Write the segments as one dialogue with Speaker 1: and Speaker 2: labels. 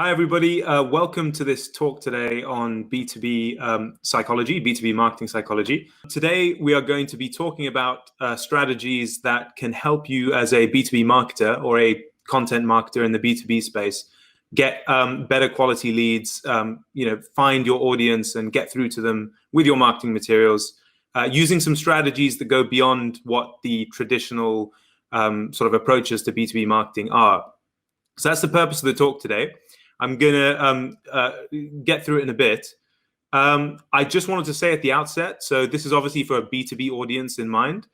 Speaker 1: Hi, everybody. Welcome to this talk today on B2B psychology, B2B marketing psychology. Today, we are going to be talking about strategies that can help you as a B2B marketer or a content marketer in the B2B space get better quality leads, find your audience and get through to them with your marketing materials, using some strategies that go beyond what the traditional sort of approaches to B2B marketing are. So that's the purpose of the talk today. I'm going to get through it in a bit. I just wanted to say at the outset, so this is obviously for a B2B audience in mind,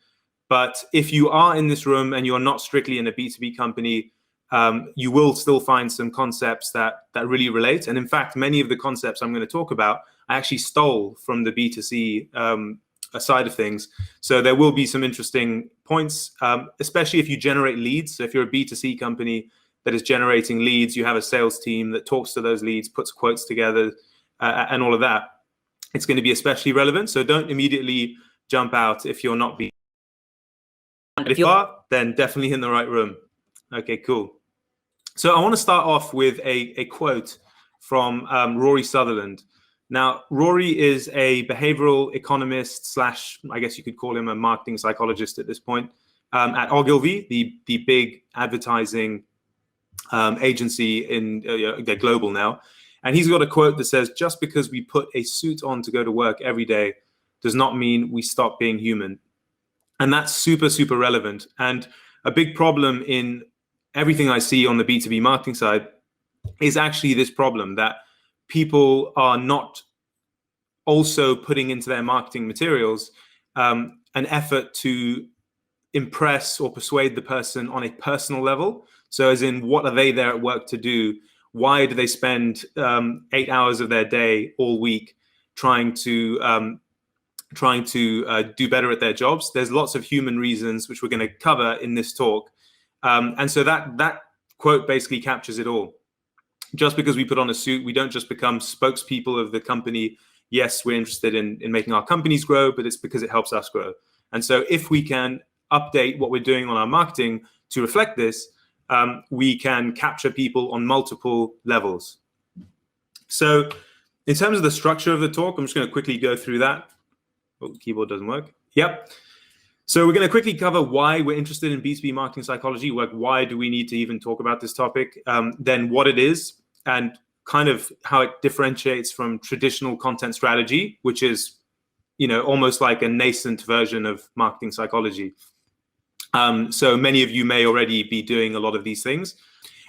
Speaker 1: but if you are in this room and you're not strictly in a B2B company, you will still find some concepts that really relate. And in fact, many of the concepts I'm going to talk about, I actually stole from the B2C side of things. So there will be some interesting points, especially if you generate leads. So if you're a B2C company that is generating leads, you have a sales team that talks to those leads, puts quotes together, and all of that, it's going to be especially relevant. So don't immediately jump out if you're not B2C. And if you are, then definitely in the right room. Okay, cool. So I want to start off with a quote from Rory Sutherland. Now, Rory is a behavioral economist slash, I guess you could call him a marketing psychologist at this point, at Ogilvy, the big advertising agency they're global now. And he's got a quote that says, "Just because we put a suit on to go to work every day does not mean we stop being human." And that's super, super relevant. And a big problem in everything I see on the B2B marketing side is actually this problem that people are not also putting into their marketing materials an effort to impress or persuade the person on a personal level. So as in, what are they there at work to do? Why do they spend 8 hours of their day all week trying to do better at their jobs? There's lots of human reasons, which we're going to cover in this talk. And so that quote basically captures it all. Just because we put on a suit, we don't just become spokespeople of the company. Yes, we're interested in making our companies grow, but it's because it helps us grow. And so if we can update what we're doing on our marketing to reflect this, we can capture people on multiple levels. So in terms of the structure of the talk, I'm just going to quickly go through that. Oh, the keyboard doesn't work. Yep. So we're going to quickly cover why we're interested in B2B marketing psychology. Like, why do we need to even talk about this topic? Then what it is, and kind of how it differentiates from traditional content strategy, which is, almost like a nascent version of marketing psychology. So many of you may already be doing a lot of these things.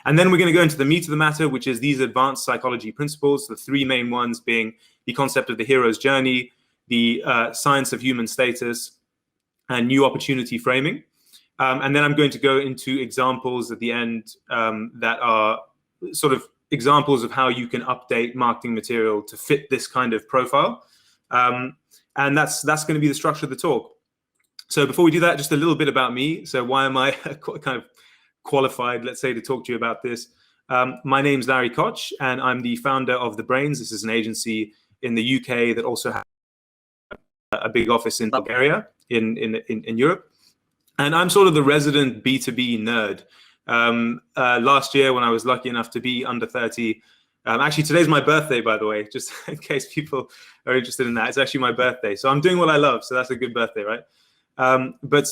Speaker 1: And then we're going to go into the meat of the matter, which is these advanced psychology principles, the three main ones being the concept of the hero's journey, the science of human status, and new opportunity framing. And then I'm going to go into examples at the end that are sort of examples of how you can update marketing material to fit this kind of profile. And that's going to be the structure of the talk. So before we do that, just a little bit about me. So why am I kind of qualified, let's say, to talk to you about this? My name's Rory Kotch, and I'm the founder of The Brains. This is an agency in the UK that also has a big office in Bulgaria, in Europe. And I'm sort of the resident B2B nerd. Last year, when I was lucky enough to be under 30, actually, today's my birthday, by the way, just in case people are interested in that. It's actually my birthday. So I'm doing what I love. So that's a good birthday, right? I was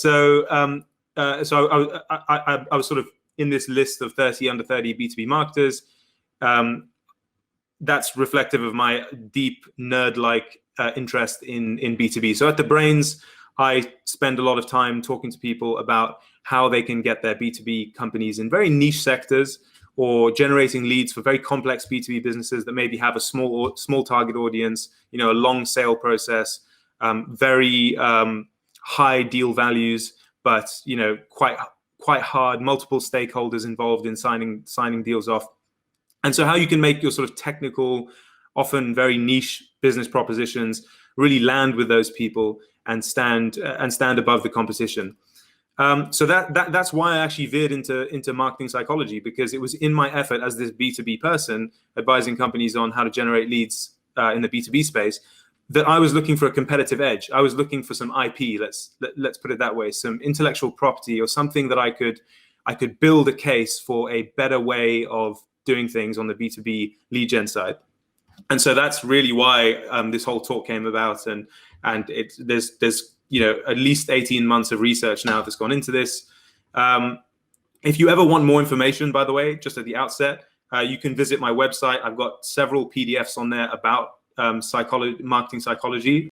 Speaker 1: sort of in this list of 30 under 30 B2B marketers. That's reflective of my deep nerd-like interest in B2B. So at The Brains, I spend a lot of time talking to people about how they can get their B2B companies in very niche sectors, or generating leads for very complex B2B businesses that maybe have a small target audience, a long sale process, very high deal values, but quite hard, multiple stakeholders involved in signing deals off. And so how you can make your sort of technical, often very niche business propositions really land with those people and stand above the competition. So that's why I actually veered into marketing psychology, because it was in my effort as this B2B person advising companies on how to generate leads in the B2B space, that I was looking for a competitive edge. I was looking for some IP, let's put it that way, some intellectual property or something that I could build a case for a better way of doing things on the B2B lead gen side. And so that's really why this whole talk came about. And there's at least 18 months of research now that's gone into this. If you ever want more information, by the way, just at the outset, you can visit my website. I've got several PDFs on there about marketing psychology.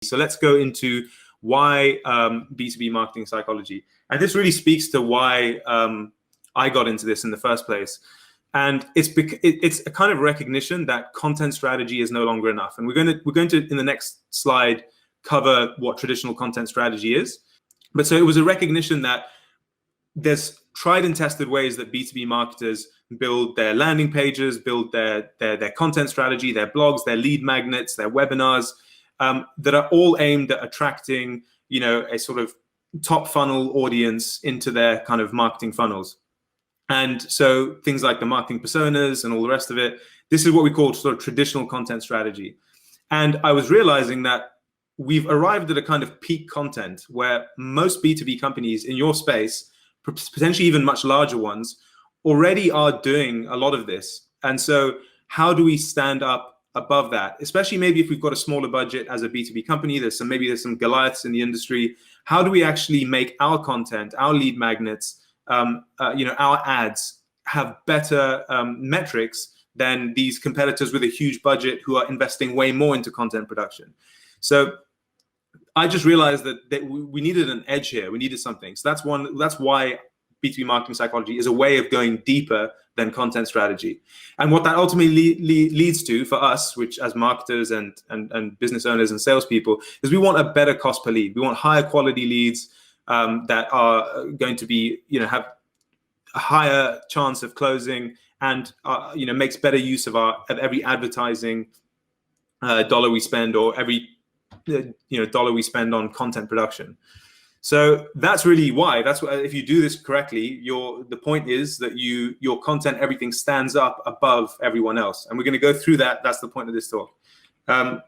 Speaker 1: So let's go into why B2B marketing psychology. And this really speaks to why I got into this in the first place. And it's a kind of recognition that content strategy is no longer enough. And we're going to in the next slide cover what traditional content strategy is. But so it was a recognition that there's tried and tested ways that B2B marketers build their landing pages, build their content strategy, their blogs, their lead magnets, their webinars, that are all aimed at attracting, a sort of top funnel audience into their kind of marketing funnels. And so things like the marketing personas and all the rest of it, this is what we call sort of traditional content strategy. And I was realizing that we've arrived at a kind of peak content where most B2B companies in your space, potentially even much larger ones, already are doing a lot of this. And so how do we stand up above that? Especially maybe if we've got a smaller budget as a B2B company, there's some Goliaths in the industry. How do we actually make our content, our lead magnets, our ads have better metrics than these competitors with a huge budget who are investing way more into content production? So I just realized that we needed an edge here. We needed something. So that's why B2B marketing psychology is a way of going deeper than content strategy. And what that ultimately leads to for us, which as marketers and business owners and salespeople, is we want a better cost per lead. We want higher quality leads that are going to be, have a higher chance of closing and, makes better use of every advertising dollar we spend, or every dollar we spend on content production. So that's really why. That's why, if you do this correctly, the point is that your content, everything stands up above everyone else. And we're going to go through that. That's the point of this talk. I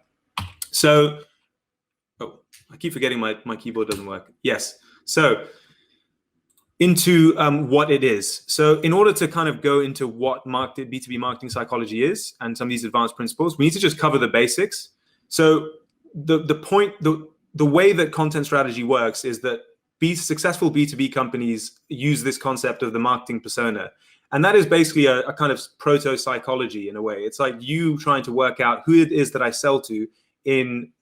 Speaker 1: keep forgetting my keyboard doesn't work. Yes. So into what it is. So in order to kind of go into what B2B marketing psychology is and some of these advanced principles, we need to just cover the basics. So the way that content strategy works is that successful B2B companies use this concept of the marketing persona. And that is basically a kind of proto-psychology in a way. It's like you trying to work out who it is that I sell to in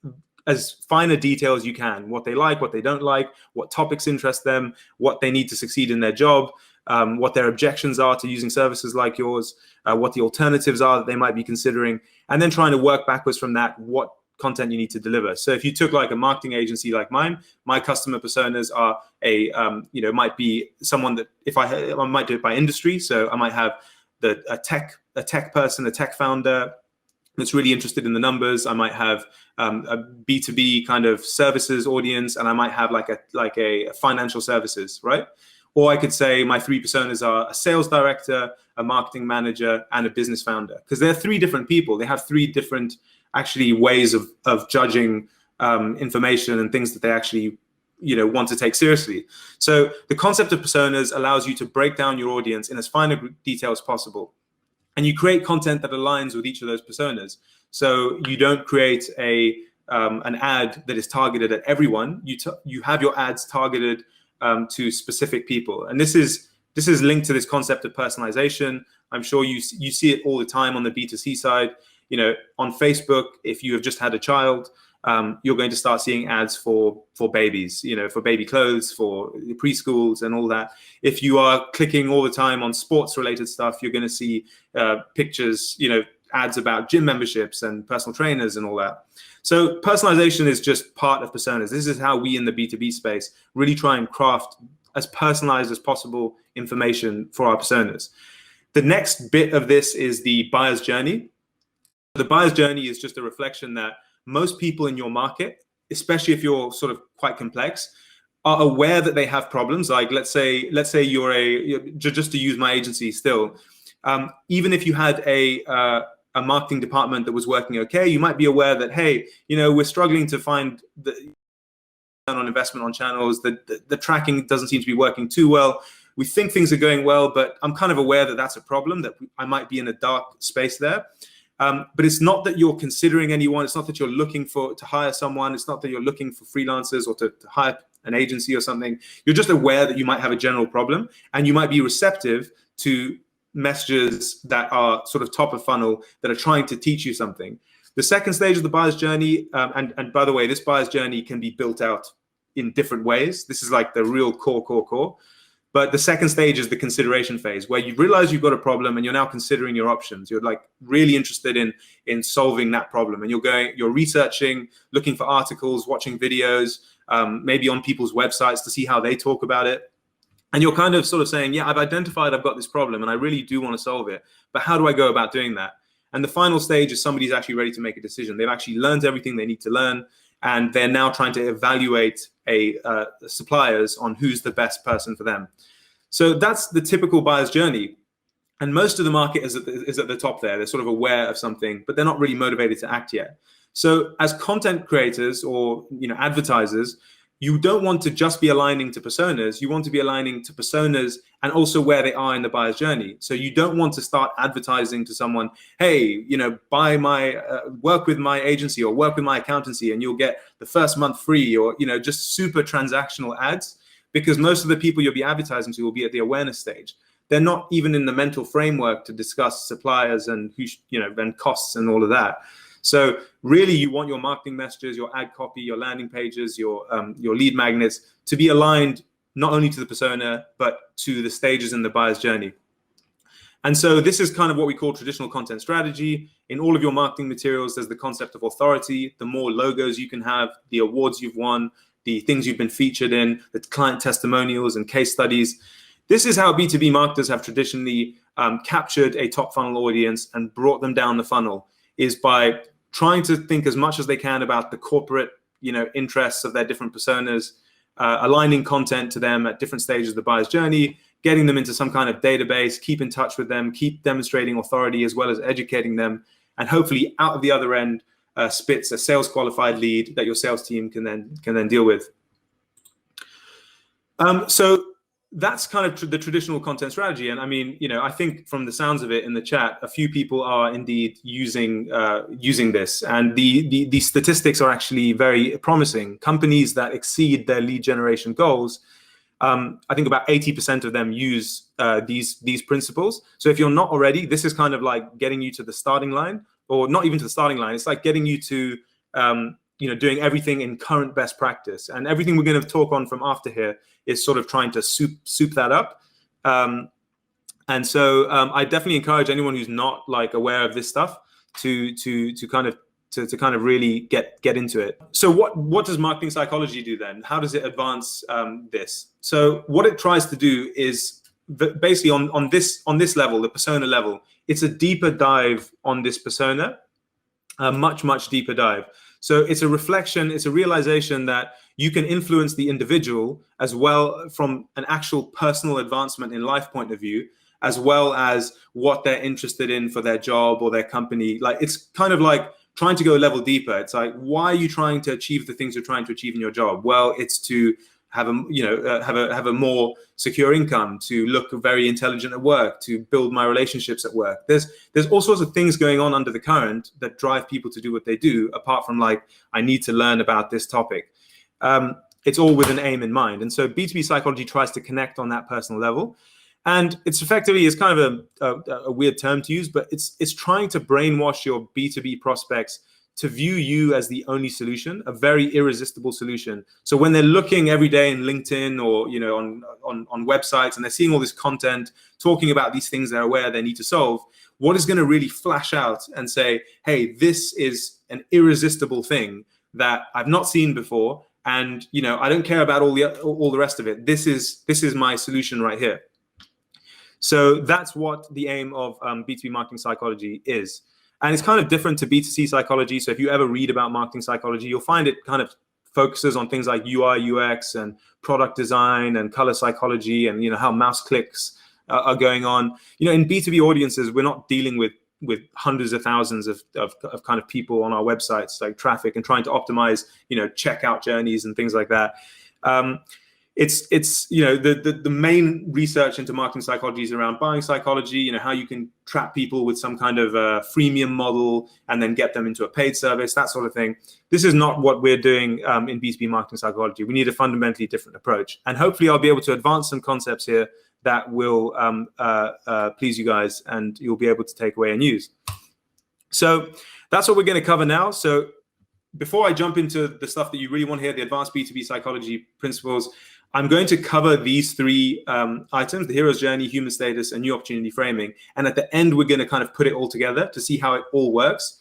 Speaker 1: as finer detail as you can, what they like, what they don't like, what topics interest them, what they need to succeed in their job, what their objections are to using services like yours, what the alternatives are that they might be considering, and then trying to work backwards from that, what content you need to deliver. So if you took like a marketing agency like mine, my customer personas are might be someone that I might do it by industry. So I might have a tech person, a tech founder that's really interested in the numbers. I might have a B2B kind of services audience, and I might have like a financial services, right? Or I could say my three personas are a sales director, a marketing manager, and a business founder, because they're three different people. They have three different actually ways of judging information and things that they actually want to take seriously. So the concept of personas allows you to break down your audience in as fine a detail as possible, and you create content that aligns with each of those personas. So you don't create an ad that is targeted at everyone. You have your ads targeted to specific people, and this is linked to this concept of personalization. I'm sure you see it all the time on the B2C side. On Facebook, if you have just had a child, you're going to start seeing ads for babies, for baby clothes, for preschools and all that. If you are clicking all the time on sports related stuff, you're going to see pictures, ads about gym memberships and personal trainers and all that. So personalization is just part of personas. This is how we in the B2B space really try and craft as personalized as possible information for our personas. The next bit of this is the buyer's journey. The buyer's journey is just a reflection that most people in your market, especially if you're sort of quite complex, are aware that they have problems. Like let's say you're just to use my agency still, even if you had a marketing department that was working okay, you might be aware that, hey, we're struggling to find the return on investment on channels, the tracking doesn't seem to be working too well. we think things are going well, but I'm kind of aware that that's a problem, that I might be in a dark space there. But it's not that you're considering anyone. It's not that you're looking to hire someone. It's not that you're looking for freelancers or to hire an agency or something. You're just aware that you might have a general problem, and you might be receptive to messages that are sort of top of funnel, that are trying to teach you something. The second stage of the buyer's journey, and by the way, this buyer's journey can be built out in different ways. This is like the real core. But the second stage is the consideration phase, where you realize you've got a problem and you're now considering your options. You're like really interested in solving that problem, and you're researching, looking for articles, watching videos, maybe on people's websites to see how they talk about it. And you're kind of sort of saying, yeah, I've identified I've got this problem and I really do want to solve it, but how do I go about doing that? And the final stage is somebody's actually ready to make a decision. They've actually learned everything they need to learn, and they're now trying to evaluate suppliers on who's the best person for them. So that's the typical buyer's journey. And most of the market is at the top there. They're sort of aware of something, but they're not really motivated to act yet. So as content creators or advertisers, you don't want to just be aligning to personas. You want to be aligning to personas and also where they are in the buyer's journey. So you don't want to start advertising to someone, hey, buy my, work with my agency or work with my accountancy and you'll get the first month free, or, just super transactional ads, because most of the people you'll be advertising to will be at the awareness stage. They're not even in the mental framework to discuss suppliers and and costs and all of that. So really, you want your marketing messages, your ad copy, your landing pages, your lead magnets to be aligned not only to the persona, but to the stages in the buyer's journey. And so this is kind of what we call traditional content strategy. In all of your marketing materials, there's the concept of authority. The more logos you can have, the awards you've won, the things you've been featured in, the client testimonials and case studies. This is how B2B marketers have traditionally captured a top funnel audience and brought them down the funnel, is by trying to think as much as they can about the corporate, interests of their different personas, aligning content to them at different stages of the buyer's journey, getting them into some kind of database, keep in touch with them, keep demonstrating authority as well as educating them, and hopefully out of the other end spits a sales qualified lead that your sales team can then deal with. So that's kind of the traditional content strategy. And I mean, I think from the sounds of it in the chat, a few people are indeed using this, and the statistics are actually very promising. Companies that exceed their lead generation goals, I think about 80% of them use these principles. So if you're not already, this is kind of like getting you to the starting line, or not even to the starting line. It's like getting you to doing everything in current best practice. And everything we're going to talk on from after here is sort of trying to soup that up. And so I definitely encourage anyone who's not like aware of this stuff to kind of really get into it. So what does marketing psychology do then? How does it advance this? So what it tries to do is basically on this level, the persona level, it's a deeper dive on this persona, a much deeper dive. So it's a reflection, it's a realization that you can influence the individual as well from an actual personal advancement in life point of view, as well as what they're interested in for their job or their company. Like, it's kind of like trying to go a level deeper. It's like, why are you trying to achieve the things you're trying to achieve in your job? Well, it's to have a more secure income, to look very intelligent at work, to build my relationships at work. There's all sorts of things going on under the current that drive people to do what they do, apart from like, I need to learn about this topic. It's all with an aim in mind. And so B2B psychology tries to connect on that personal level. And it's effectively, it's kind of a weird term to use, but it's trying to brainwash your B2B prospects to view you as the only solution, a very irresistible solution. So when they're looking every day in LinkedIn or on websites, and they're seeing all this content talking about these things they're aware they need to solve, what is going to really flash out and say, hey, this is an irresistible thing that I've not seen before, and I don't care about all the rest of it. This is my solution right here. So that's what the aim of B2B marketing psychology is. And it's kind of different to B2C psychology. So if you ever read about marketing psychology, you'll find it kind of focuses on things like UI, UX, and product design, and color psychology, and how mouse clicks are going on. In B2B audiences, we're not dealing with hundreds of thousands of kind of people on our websites, like traffic, and trying to optimize checkout journeys and things like that. it's the main research into marketing psychology is around buying psychology, how you can trap people with some kind of freemium model and then get them into a paid service, that sort of thing. This is not what we're doing in B2B marketing psychology. We need a fundamentally different approach, and hopefully I'll be able to advance some concepts here that will please you guys and you'll be able to take away and use. So that's what we're going to cover now. So before I jump into the stuff that you really want to hear, the advanced B2B psychology principles, I'm going to cover these three items: the hero's journey, human status, and new opportunity framing. And at the end, we're going to kind of put it all together to see how it all works.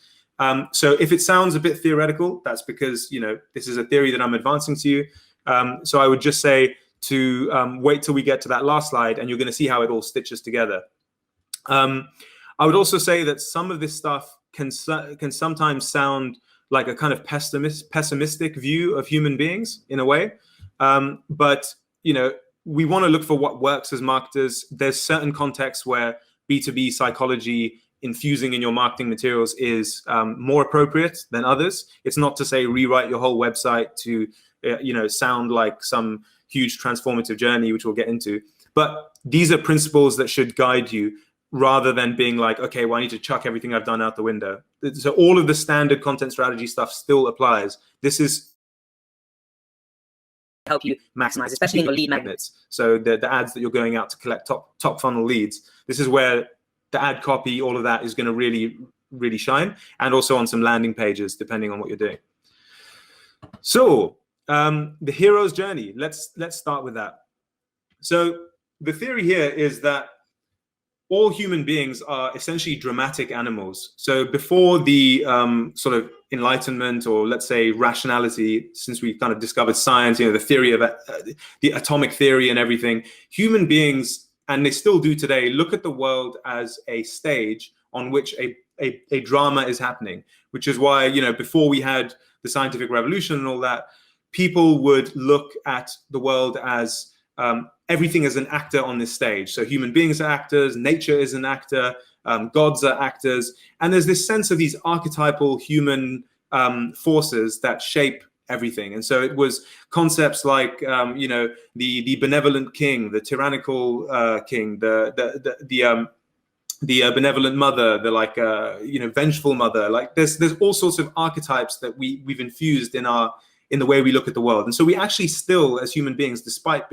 Speaker 1: So if it sounds a bit theoretical, that's because, this is a theory that I'm advancing to you. So I would just say to wait till we get to that last slide, and you're going to see how it all stitches together. I would also say that some of this stuff can sometimes sound like a kind of pessimistic view of human beings in a way. But, we want to look for what works as marketers. There's certain contexts where B2B psychology infusing in your marketing materials is more appropriate than others. It's not to say rewrite your whole website to, sound like some huge transformative journey, which we'll get into. But these are principles that should guide you rather than being like, okay, well, I need to chuck everything I've done out the window. So all of the standard content strategy stuff still applies. This is help you maximize, especially in your lead magnets. So the ads that you're going out to collect top funnel leads. This is where the ad copy, all of that is going to really, really shine, and also on some landing pages, depending on what you're doing. So the hero's journey. Let's start with that. So the theory here is that all human beings are essentially dramatic animals. So before the sort of enlightenment, or let's say rationality, since we kind of discovered science, the theory of the atomic theory and everything, human beings, and they still do today, look at the world as a stage on which a drama is happening, which is why, before we had the scientific revolution and all that, people would look at the world as everything is an actor on this stage. So human beings are actors, nature is an actor, gods are actors. And there's this sense of these archetypal human forces that shape everything. And so it was concepts like, the benevolent king, the tyrannical king, the benevolent mother, the vengeful mother. Like there's all sorts of archetypes that we've infused in the way we look at the world. And so we actually still, as human beings, despite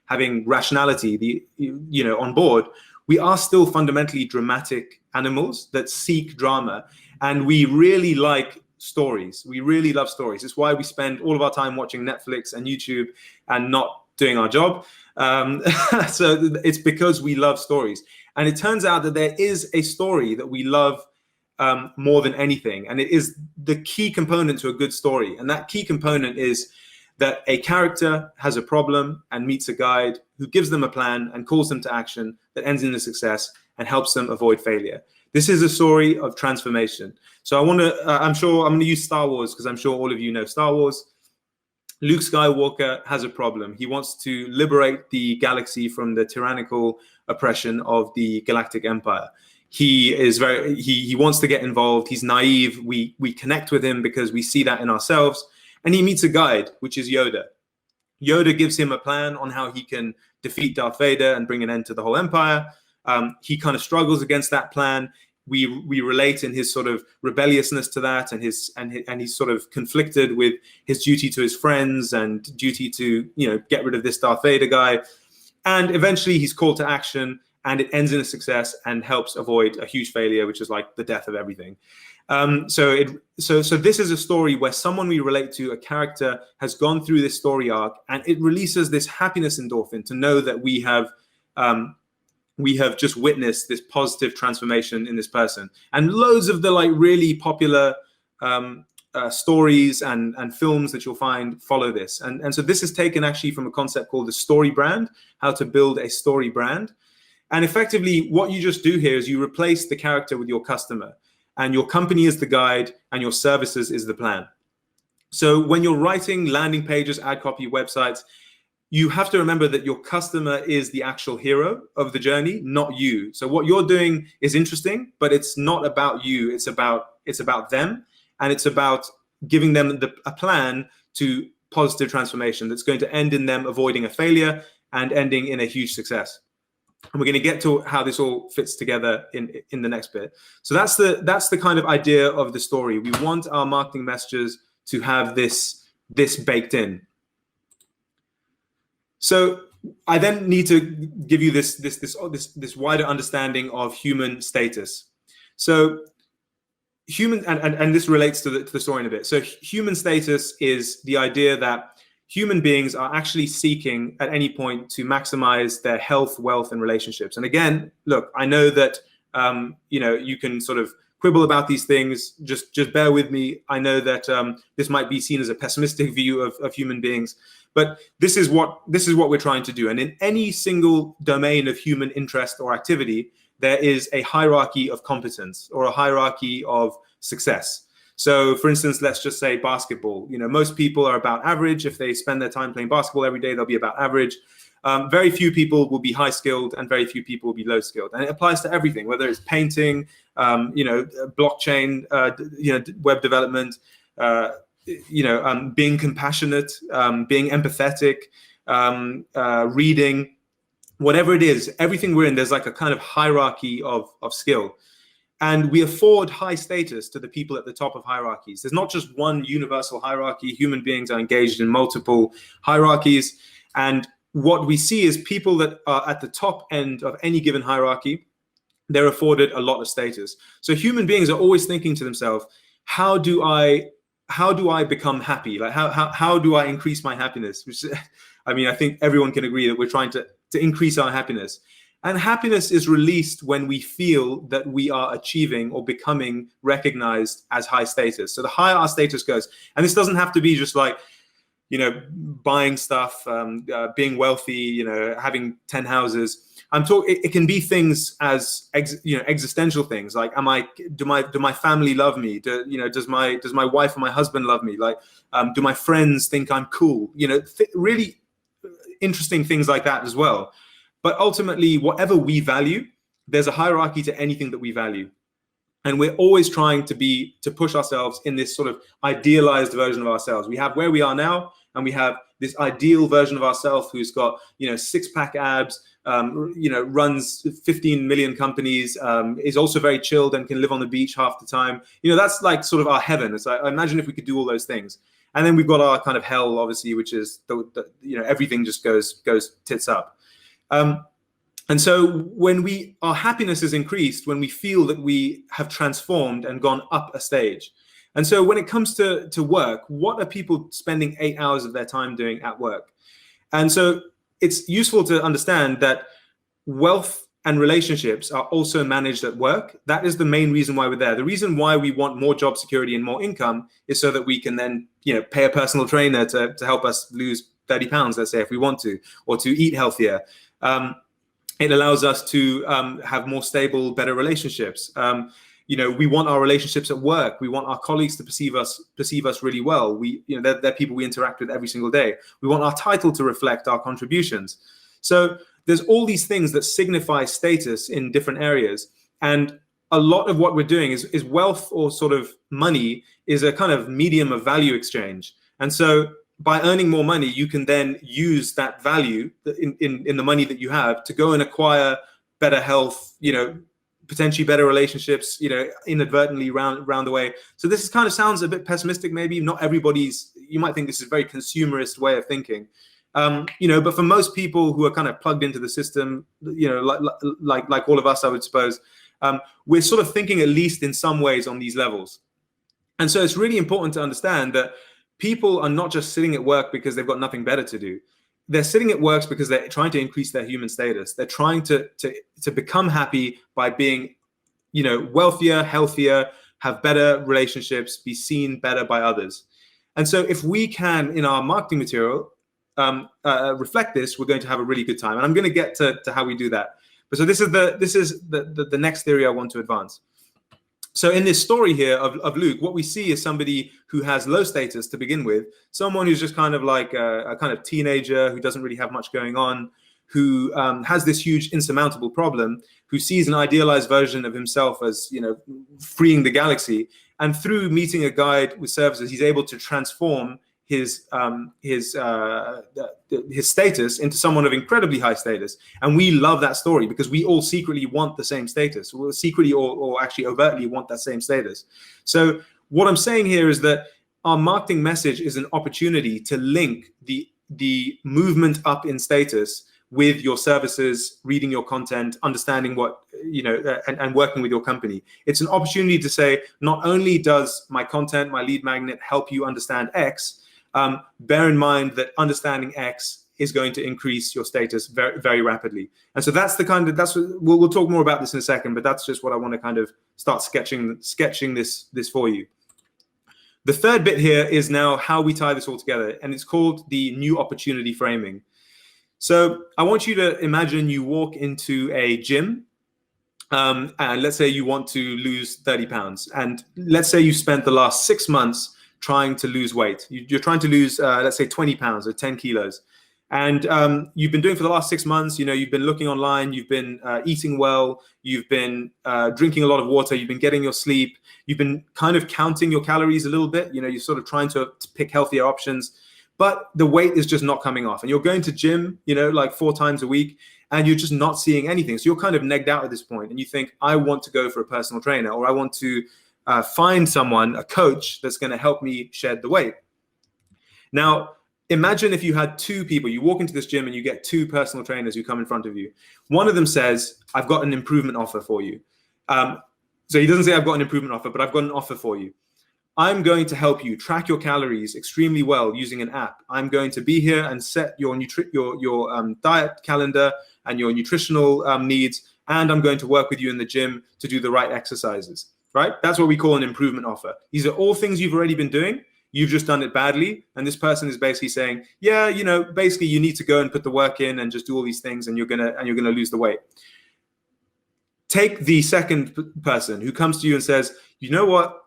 Speaker 1: having rationality, on board, we are still fundamentally dramatic animals that seek drama, and we really like stories. We really love stories. It's why we spend all of our time watching Netflix and YouTube and not doing our job. So it's because we love stories. And it turns out that there is a story that we love more than anything, and it is the key component to a good story. And that key component is that a character has a problem and meets a guide who gives them a plan and calls them to action that ends in a success and helps them avoid failure. This is a story of transformation. So I'm going to use Star Wars because I'm sure all of you know Star Wars. Luke Skywalker has a problem. He wants to liberate the galaxy from the tyrannical oppression of the Galactic Empire. He wants to get involved. He's naive. We connect with him because we see that in ourselves. And he meets a guide, which is Yoda. Yoda gives him a plan on how he can defeat Darth Vader and bring an end to the whole empire. He kind of struggles against that plan. We relate in his sort of rebelliousness to that, and he's sort of conflicted with his duty to his friends and duty to get rid of this Darth Vader guy. And eventually he's called to action, and it ends in a success and helps avoid a huge failure, which is like the death of everything. So this is a story where someone we relate to, a character, has gone through this story arc, and it releases this happiness endorphin to know that we have just witnessed this positive transformation in this person. And loads of the really popular stories and films that you'll find follow this. And so this is taken actually from a concept called the story brand, how to build a story brand. And effectively what you just do here is you replace the character with your customer, and your company is the guide and your services is the plan. So when you're writing landing pages, ad copy, websites, you have to remember that your customer is the actual hero of the journey, not you. So what you're doing is interesting, but it's not about you. It's about them, and it's about giving them a plan to positive transformation that's going to end in them avoiding a failure and ending in a huge success. And we're going to get to how this all fits together in the next bit. So that's the kind of idea of the story. We want our marketing messages to have this baked in. So I then need to give you this wider understanding of human status. So human, and this relates to the story in a bit. So human status is the idea that human beings are actually seeking at any point to maximize their health, wealth, and relationships. And again, look, I know that you can sort of quibble about these things. Just bear with me. I know that this might be seen as a pessimistic view of human beings, but this is what we're trying to do. And in any single domain of human interest or activity, there is a hierarchy of competence or a hierarchy of success. So, for instance, let's just say basketball. Most people are about average. If they spend their time playing basketball every day, they'll be about average. Very few people will be high skilled, and very few people will be low skilled. And it applies to everything, whether it's painting, blockchain, web development, being compassionate, being empathetic, reading, whatever it is. Everything we're in, there's like a kind of hierarchy of skill. And we afford high status to the people at the top of hierarchies. There's not just one universal hierarchy. Human beings are engaged in multiple hierarchies. And what we see is people that are at the top end of any given hierarchy, they're afforded a lot of status. So human beings are always thinking to themselves, how do I become happy? Like how do I increase my happiness? Which, I think everyone can agree that we're trying to increase our happiness. And happiness is released when we feel that we are achieving or becoming recognized as high status. So the higher our status goes, and this doesn't have to be just like, buying stuff, being wealthy, having 10 houses. It can be things as existential things like, do my family love me? Does my wife or my husband love me? Like, do my friends think I'm cool? Really interesting things like that as well. But ultimately, whatever we value, there's a hierarchy to anything that we value. And we're always trying to push ourselves in this sort of idealized version of ourselves. We have where we are now, and we have this ideal version of ourselves who's got, six-pack abs, runs 15 million companies, is also very chilled and can live on the beach half the time. That's like sort of our heaven. It's like, imagine if we could do all those things. And then we've got our kind of hell, obviously, which is everything just goes tits up. And so when our happiness is increased, when we feel that we have transformed and gone up a stage. And so when it comes to work, what are people spending 8 hours of their time doing at work? And so it's useful to understand that wealth and relationships are also managed at work. That is the main reason why we're there. The reason why we want more job security and more income is so that we can then, pay a personal trainer to help us lose 30 pounds, let's say, if we want to, or to eat healthier. It allows us to have more stable, better relationships. We want our relationships at work. We want our colleagues to perceive us really well. They're people we interact with every single day. We want our title to reflect our contributions. So there's all these things that signify status in different areas. And a lot of what we're doing is wealth, or sort of money, is a kind of medium of value exchange. And so by earning more money, you can then use that value in the money that you have to go and acquire better health, potentially better relationships, inadvertently round the way. So this kind of sounds a bit pessimistic, maybe. Not everybody's, you might think this is a very consumerist way of thinking. But for most people who are kind of plugged into the system, like all of us, I would suppose, we're sort of thinking at least in some ways on these levels. And so it's really important to understand that people are not just sitting at work because they've got nothing better to do. They're sitting at work because they're trying to increase their human status. They're trying to become happy by being, wealthier, healthier, have better relationships, be seen better by others. And so if we can, in our marketing material, reflect this, we're going to have a really good time. And I'm going to get to how we do that. But so this is the next theory I want to advance. So in this story here of Luke, what we see is somebody who has low status to begin with, someone who's just kind of like a kind of teenager who doesn't really have much going on, who has this huge insurmountable problem, who sees an idealized version of himself as, freeing the galaxy. And through meeting a guide with services, he's able to transform his status into someone of incredibly high status. And we love that story because we all secretly want the same status. We secretly or actually overtly want that same status. So what I'm saying here is that our marketing message is an opportunity to link the movement up in status with your services, reading your content, understanding what, and working with your company. It's an opportunity to say, not only does my content, my lead magnet help you understand X, bear in mind that understanding X is going to increase your status very, very rapidly. And so we'll talk more about this in a second, but that's just what I want to kind of start sketching this for you. The third bit here is now how we tie this all together, and it's called the new opportunity framing. So I want you to imagine you walk into a gym, and let's say you want to lose 30 pounds. And let's say you spent the last 6 months trying to lose weight. You're trying to lose, let's say 20 pounds or 10 kilos. And you've been doing for the last 6 months, you've been looking online, you've been eating well, you've been drinking a lot of water, you've been getting your sleep, you've been kind of counting your calories a little bit, you're sort of trying to pick healthier options. But the weight is just not coming off. And you're going to gym, like 4 times a week, and you're just not seeing anything. So you're kind of negged out at this point, and you think, I want to go for a personal trainer, or I want to find someone, a coach, that's going to help me shed the weight. Now, imagine if you had 2 people. You walk into this gym and you get 2 personal trainers who come in front of you. One of them says, I've got an improvement offer for you. So he doesn't say I've got an improvement offer, but I've got an offer for you. I'm going to help you track your calories extremely well using an app. I'm going to be here and set your diet calendar and your nutritional needs, and I'm going to work with you in the gym to do the right exercises, right? That's what we call an improvement offer. These are all things you've already been doing. You've just done it badly. And this person is basically saying, yeah, basically you need to go and put the work in and just do all these things, and you're gonna lose the weight. Take the second person who comes to you and says, you know what?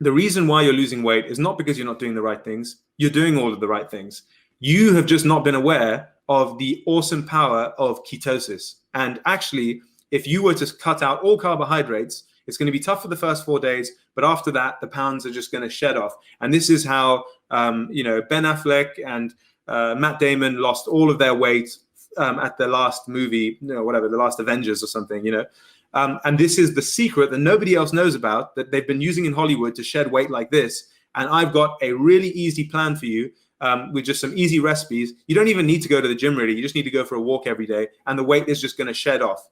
Speaker 1: The reason why you're losing weight is not because you're not doing the right things. You're doing all of the right things. You have just not been aware of the awesome power of ketosis. And actually, if you were to cut out all carbohydrates, it's going to be tough for the first 4 days, but after that, the pounds are just going to shed off. And this is how, Ben Affleck and Matt Damon lost all of their weight at the last movie, the last Avengers or something, And this is the secret that nobody else knows about, that they've been using in Hollywood to shed weight like this. And I've got a really easy plan for you with just some easy recipes. You don't even need to go to the gym, really. You just need to go for a walk every day, and the weight is just going to shed off.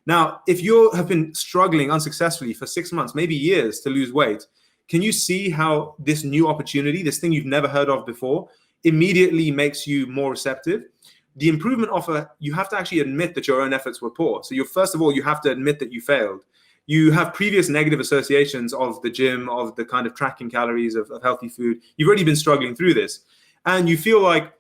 Speaker 1: Now, if you have been struggling unsuccessfully for 6 months, maybe years, to lose weight, can you see how this new opportunity, this thing you've never heard of before, immediately makes you more receptive? The improvement offer, you have to actually admit that your own efforts were poor. So first of all, you have to admit that you failed. You have previous negative associations of the gym, of the kind of tracking calories, of healthy food. You've already been struggling through this. And you feel like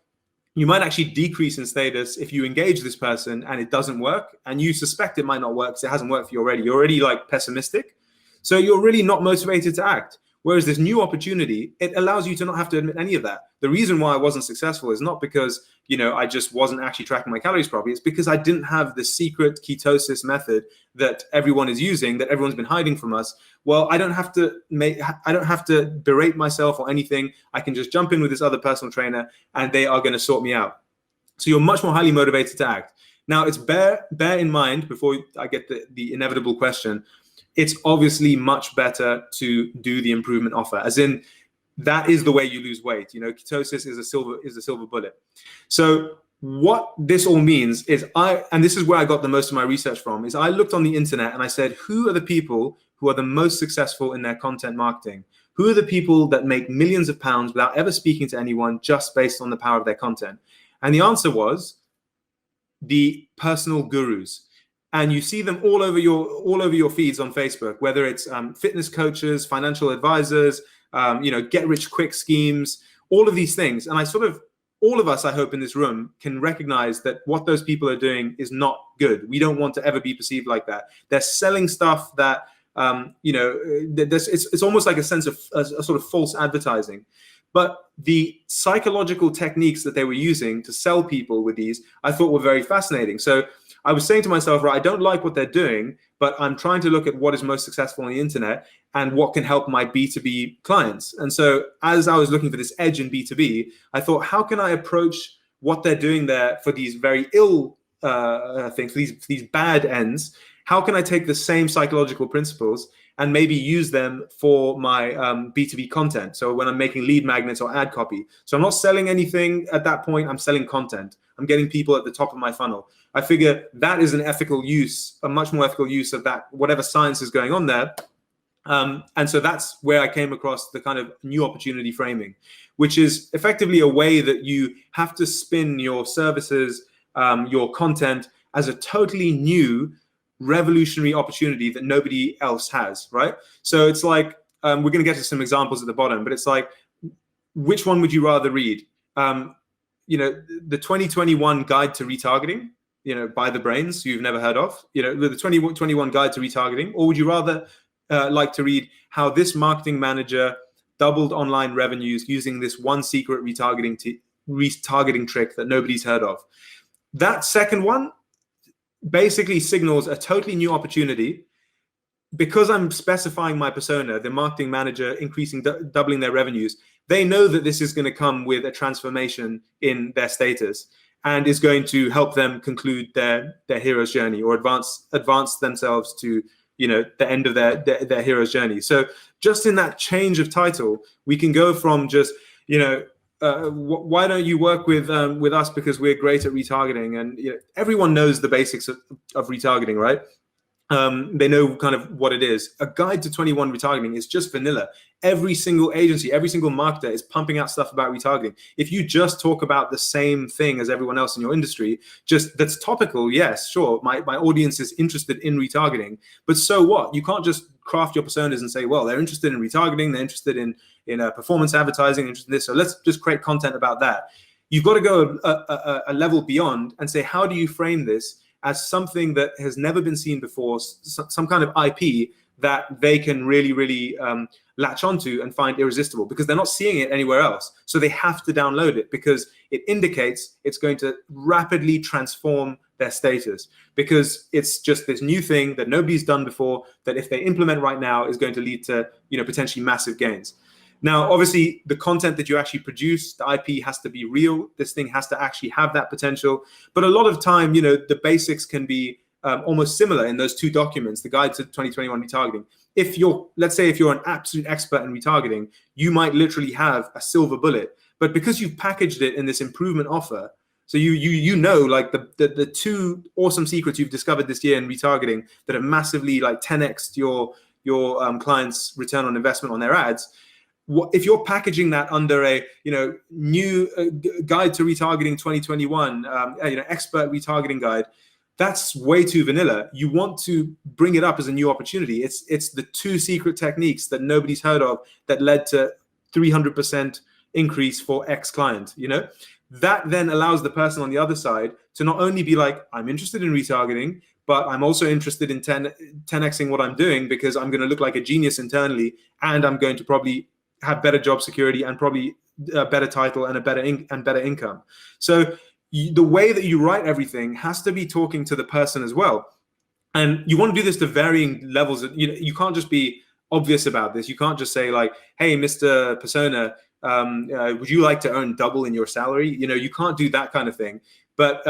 Speaker 1: you might actually decrease in status if you engage this person and it doesn't work. And you suspect it might not work because it hasn't worked for you already. You're already like pessimistic. So you're really not motivated to act. Whereas this new opportunity, it allows you to not have to admit any of that. The reason why I wasn't successful is not because, I just wasn't actually tracking my calories properly. It's because I didn't have the secret ketosis method that everyone is using, that everyone's been hiding from us. Well, I don't have to berate myself or anything. I can just jump in with this other personal trainer and they are going to sort me out. So you're much more highly motivated to act. Now, it's bear in mind, before I get the inevitable question, it's obviously much better to do the improvement offer, as in that is the way you lose weight. Ketosis is a silver bullet. So what this all means is and this is where I got the most of my research from, is I looked on the internet and I said, who are the people who are the most successful in their content marketing? Who are the people that make millions of pounds without ever speaking to anyone, just based on the power of their content? And the answer was the personal gurus. And you see them all over your feeds on Facebook, whether it's fitness coaches, financial advisors, get rich quick schemes, all of these things. And all of us, I hope, in this room can recognize that what those people are doing is not good. We don't want to ever be perceived like that. They're selling stuff that, it's almost like a sense of a sort of false advertising. But the psychological techniques that they were using to sell people with these, I thought were very fascinating. So I was saying to myself, right, I don't like what they're doing, but I'm trying to look at what is most successful on the internet and what can help my B2B clients. And so as I was looking for this edge in B2B, I thought, how can I approach what they're doing there for these very ill things, for these bad ends? How can I take the same psychological principles and maybe use them for my B2B content? So when I'm making lead magnets or ad copy. So I'm not selling anything at that point, I'm selling content. I'm getting people at the top of my funnel. I figure that is an ethical use, a much more ethical use of that, whatever science is going on there. And so that's where I came across the kind of new opportunity framing, which is effectively a way that you have to spin your services, your content as a totally new revolutionary opportunity that nobody else has, right? So it's like, we're going to get to some examples at the bottom, but it's like, which one would you rather read? The 2021 Guide to Retargeting, by the brains you've never heard of, the 2021 Guide to Retargeting, or would you rather like to read how this marketing manager doubled online revenues using this one secret retargeting trick that nobody's heard of? That second one basically signals a totally new opportunity. Because I'm specifying my persona, the marketing manager doubling their revenues, they know that this is going to come with a transformation in their status and is going to help them conclude their hero's journey or advance themselves to the end of their hero's journey. So just in that change of title, we can go from just why don't you work with us because we're great at retargeting, and everyone knows the basics of retargeting, right? They know kind of what it is. A guide to 21 retargeting is just vanilla. Every single agency, every single marketer is pumping out stuff about retargeting. If you just talk about the same thing as everyone else in your industry, just that's topical, yes, sure, my audience is interested in retargeting, but so what? You can't just craft your personas and say, well, they're interested in retargeting, they're interested in performance advertising, interested in this, so let's just create content about that. You've got to go a level beyond and say, how do you frame this as something that has never been seen before, some kind of IP that they can really, really latch onto and find irresistible, because they're not seeing it anywhere else. So they have to download it because it indicates it's going to rapidly transform their status, because it's just this new thing that nobody's done before that if they implement right now is going to lead to potentially massive gains. Now, obviously, the content that you actually produce, the IP has to be real. This thing has to actually have that potential. But a lot of time, the basics can be almost similar in those two documents, the Guide to 2021 Retargeting. Let's say if you're an absolute expert in retargeting, you might literally have a silver bullet. But because you've packaged it in this improvement offer, so like the two awesome secrets you've discovered this year in retargeting that have massively like 10x'd your clients' return on investment on their ads. If you're packaging that under a new Guide to Retargeting 2021, expert retargeting guide, that's way too vanilla. You want to bring it up as a new opportunity. It's the two secret techniques that nobody's heard of that led to 300% increase for X client. That then allows the person on the other side to not only be like, I'm interested in retargeting, but I'm also interested in 10xing what I'm doing because I'm going to look like a genius internally, and I'm going to probably have better job security and probably a better title and better income. So the way that you write everything has to be talking to the person as well. And you want to do this to varying levels. You can't just be obvious about this. You can't just say like, hey, Mr. Persona, would you like to earn double in your salary? You can't do that kind of thing. But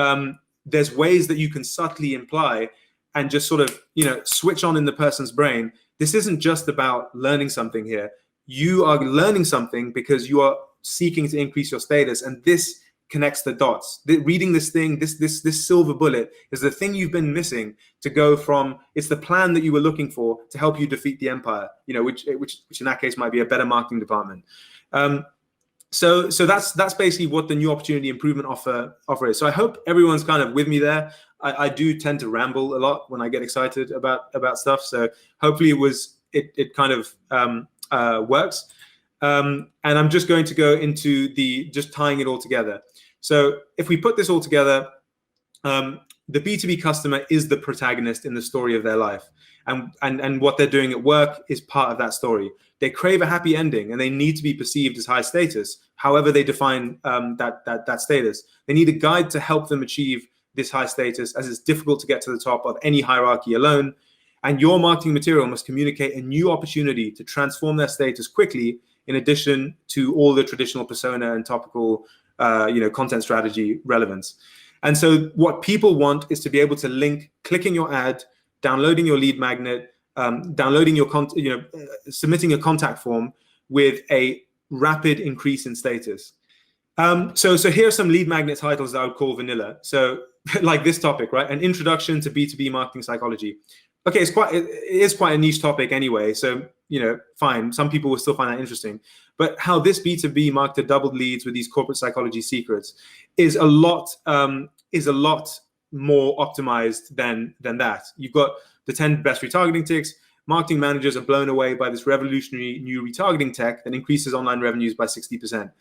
Speaker 1: there's ways that you can subtly imply and just sort of, switch on in the person's brain. This isn't just about learning something here. You are learning something because you are seeking to increase your status, and this connects the dots. Reading this thing, this silver bullet is the thing you've been missing to go from. It's the plan that you were looking for to help you defeat the empire. Which in that case might be a better marketing department. So that's basically what the new opportunity improvement offer is. So I hope everyone's kind of with me there. I do tend to ramble a lot when I get excited about stuff. So hopefully it kind of works. And I'm just going to go into just tying it all together. So if we put this all together, the B2B customer is the protagonist in the story of their life. and what they're doing at work is part of that story. They crave a happy ending, and they need to be perceived as high status, however they define that status. They need a guide to help them achieve this high status, as it's difficult to get to the top of any hierarchy alone. And your marketing material must communicate a new opportunity to transform their status quickly, in addition to all the traditional persona and topical content strategy relevance. And so what people want is to be able to link clicking your ad, downloading your lead magnet, downloading your submitting a contact form with a rapid increase in status. So here are some lead magnet titles that I would call vanilla. So like this topic, right? An introduction to B2B marketing psychology. Okay, it is quite a niche topic anyway. So, fine. Some people will still find that interesting. But how this B2B marketer doubled leads with these corporate psychology secrets is a lot more optimized than that. You've got the 10 best retargeting tips. Marketing managers are blown away by this revolutionary new retargeting tech that increases online revenues by 60%.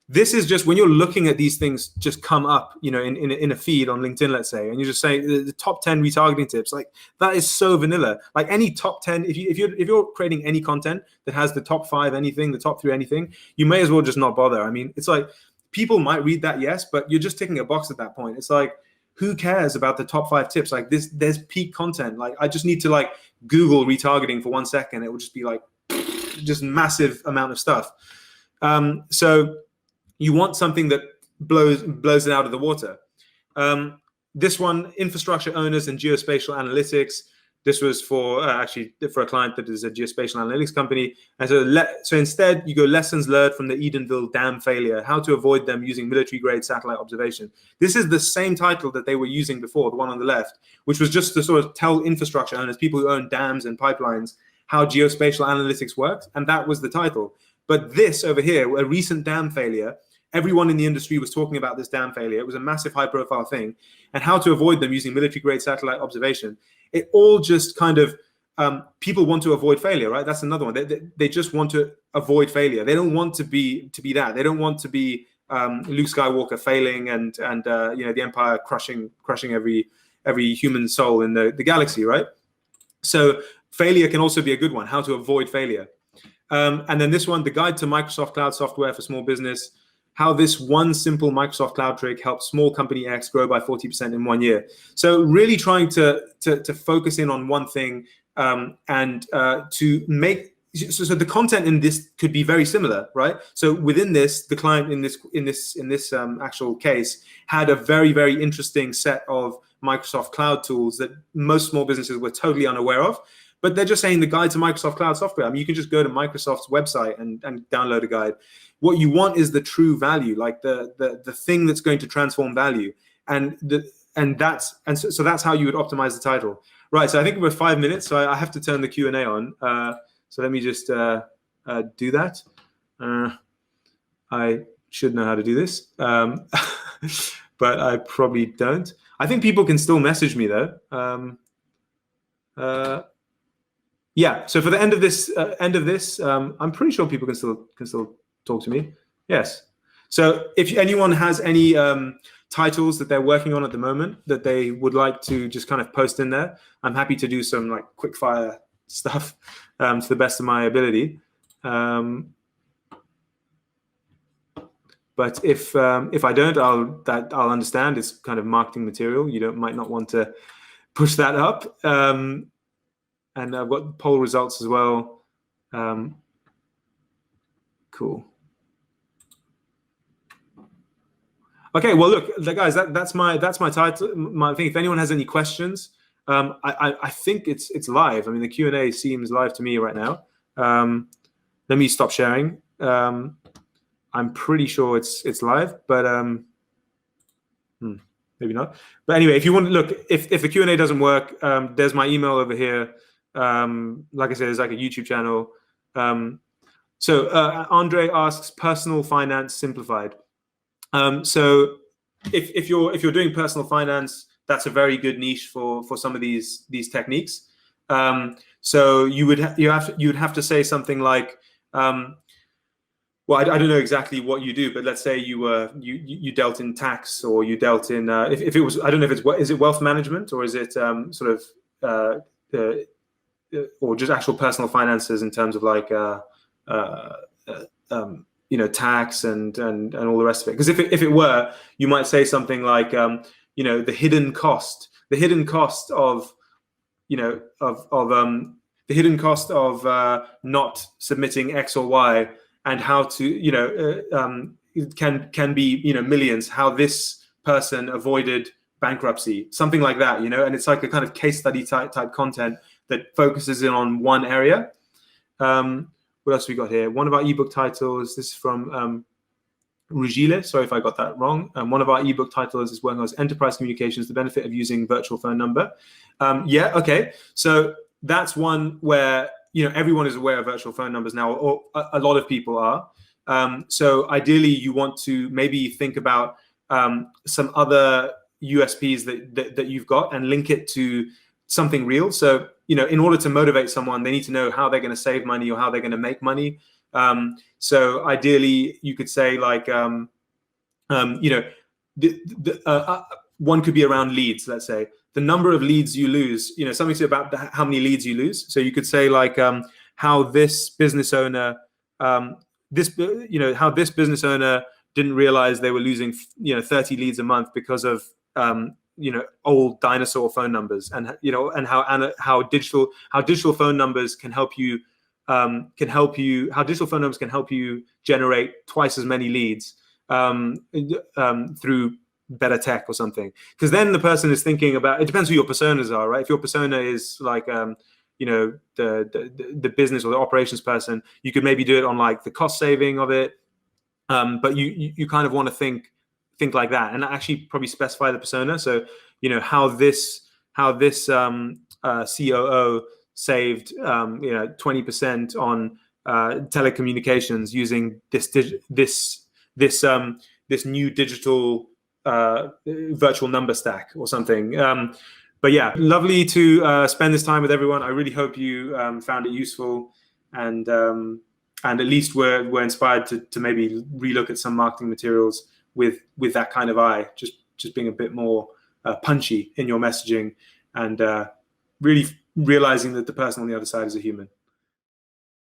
Speaker 1: This is just when you're looking at these things just come up, in a feed on LinkedIn, let's say, and you just say the top 10 retargeting tips. Like, that is so vanilla. Like, any top 10, if you're creating any content that has the top 5 anything, the top 3 anything, you may as well just not bother. I mean, it's like people might read that, yes, but you're just ticking a box at that point. It's like, who cares about the top 5 tips? Like, there's peak content. Like, I just need to Google retargeting for 1 second. It will just be just massive amount of stuff. So you want something that blows it out of the water. This one, infrastructure owners and geospatial analytics. This was for a client that is a geospatial analytics company. And so instead, you go lessons learned from the Edenville Dam failure, how to avoid them using military-grade satellite observation. This is the same title that they were using before, the one on the left, which was just to sort of tell infrastructure owners, people who own dams and pipelines, how geospatial analytics works. And that was the title. But this over here, a recent dam failure, everyone in the industry was talking about this dam failure. It was a massive high-profile thing, and how to avoid them using military-grade satellite observation. It all just kind of people want to avoid failure, right? That's another one. They just want to avoid failure. They don't want to be that. They don't want to be Luke Skywalker failing and the Empire crushing every human soul in the galaxy, right? So failure can also be a good one. How to avoid failure. And then this one, the guide to Microsoft Cloud software for small business. How this one simple Microsoft Cloud trick helps small company X grow by 40% in 1 year. So really trying to focus in on one thing and to make so the content in this could be very similar, right? So within this, the client in this actual case had a very, very interesting set of Microsoft Cloud tools that most small businesses were totally unaware of. But they're just saying the guide to Microsoft Cloud software. I mean, you can just go to Microsoft's website and download a guide. What you want is the true value, like the thing that's going to transform value, and so that's how you would optimize the title, right? So I think we're 5 minutes, so I have to turn the Q&A on. So let me just do that. I should know how to do this, but I probably don't. I think people can still message me though. Yeah. So for the end of this, I'm pretty sure people can still talk to me. Yes. So if anyone has any titles that they're working on at the moment that they would like to just kind of post in there, I'm happy to do some quick fire stuff to the best of my ability. But if I don't, I'll understand. It's kind of marketing material. You might not want to push that up. And I've got poll results as well. Cool. Okay, well, look, guys, that's my title. My thing. If anyone has any questions, I think it's live. I mean, the Q&A seems live to me right now. Let me stop sharing. I'm pretty sure it's live, but maybe not. But anyway, if you want to look, if the Q&A doesn't work, there's my email over here. Like I said, there's a YouTube channel. So Andre asks, personal finance simplified. So if you're doing personal finance, that's a very good niche for some of these techniques. So you'd have to say something like, well, I don't know exactly what you do, but let's say you dealt in tax, or you dealt in if it was, I don't know if is it wealth management, or is it sort of or just actual personal finances in terms of like tax and all the rest of it. Because if it were, you might say something like the hidden cost of not submitting X or Y, and how to it can be millions, how this person avoided bankruptcy, something like that, and it's like a kind of case study type content that focuses in on one area. What else we got here? One of our ebook titles, this is from Rugile, sorry if I got that wrong. One of our ebook titles is working on enterprise communications, the benefit of using virtual phone number. Okay, so that's one where everyone is aware of virtual phone numbers now, or a lot of people are. So ideally, you want to maybe think about some other USPs that you've got and link it to something real. So in order to motivate someone, they need to know how they're going to save money or how they're going to make money. So ideally, you could say like one could be around leads. Let's say the number of leads you lose. Something about how many leads you lose. So you could say like how this business owner how this business owner didn't realize they were losing 30 leads a month because of old dinosaur phone numbers, and how digital phone numbers can help you generate twice as many leads through better tech or something. Because then the person is thinking about, it depends who your personas are, right? If your persona is like the business or the operations person, you could maybe do it on like the cost saving of it, but you kind of want to think like that, and actually probably specify the persona. So how this COO saved 20% on telecommunications using this new digital virtual number stack or something. But yeah, lovely to spend this time with everyone. I really hope you found it useful, and at least we're inspired to maybe relook at some marketing materials with that kind of eye, just being a bit more punchy in your messaging, and really realizing that the person on the other side is a human.